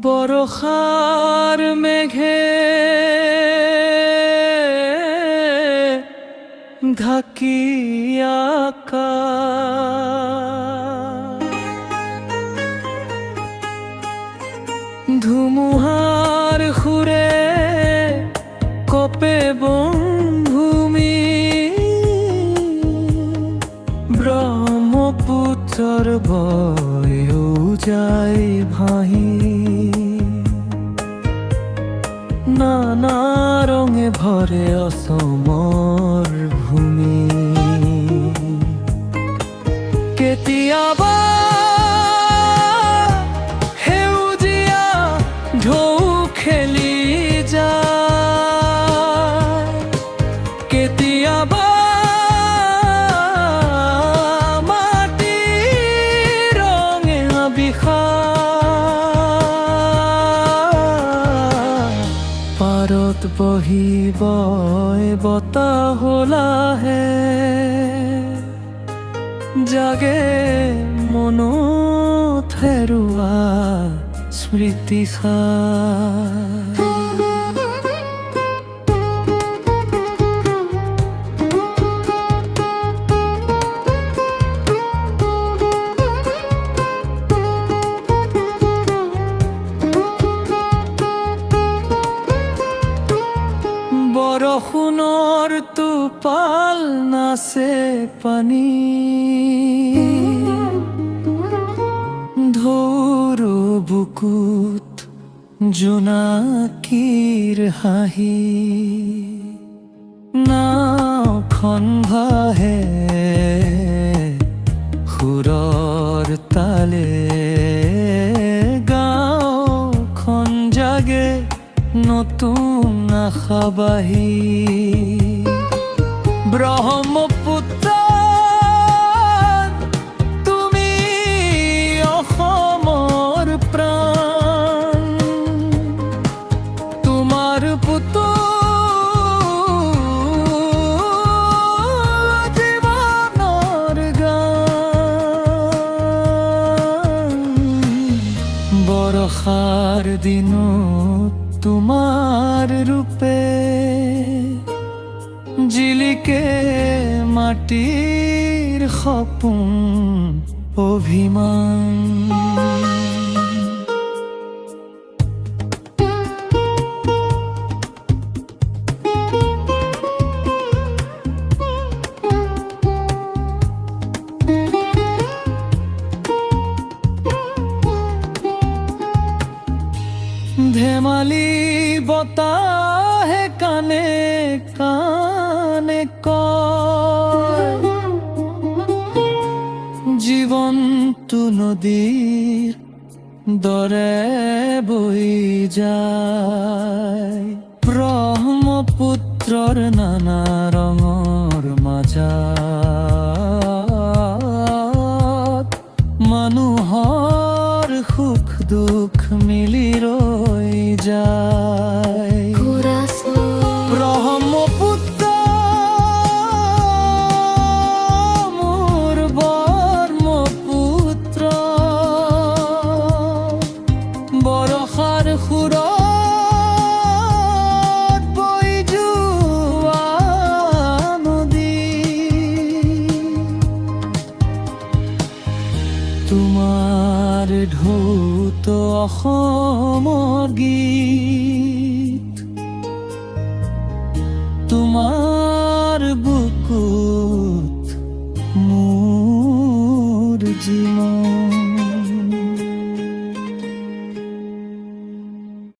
বৰষাৰ মেঘে ঢাকি আকাশ, ধুমুহাৰ সুৰে কপে বনভূমি, ব্ৰহ্মপুত্ৰৰ বয়ো যায় ভাহি, নানা ৰঙে ভৰে অসমৰ ভূমি। কেতিয়াবা সেউজীয়া ঢৌ খেলি যায়, কেতিয়াবা মাটিৰ ৰঙে বিষায়, পাৰত বহি বয় বতাহ লাহে, জাগে মনত হেৰুৱা স্মৃতি ছাই। বৰষুণৰ টোপাল নাচে পানী, ঢৌৰ বুকুত জোনাকীৰ হাঁহি, নাওখন ভাহে সুৰৰ তালে, গাঁওখন জাগে নতুন আশাবাহী। ব্ৰহ্মপুত্ৰ তুমি অসমৰ প্ৰাণ, তোমাৰ পুত্ৰ জীৱনৰ গান। বৰষাৰ দিনত তোমাৰ ৰূপে জিলিকে মাটিৰ সপোন অভিমান। ধেমালি বতাহে কানে কানে কয়, জীৱনটো নদীৰ দৰে বৈ যায়, ব্ৰহ্মপুত্ৰৰ নানা ৰঙৰ মাজত মানুহৰ সুখ দুখ মিলি ৰৈ যায়। ব্ৰহ্মপুত্ৰ মোৰ ব্ৰহ্মপুত্ৰ, বৰষাৰ সুৰত বৈ যোৱা নদী, তোমাৰ ঢৌত অসমৰ গীত, তোমাৰ বুকুত মোৰ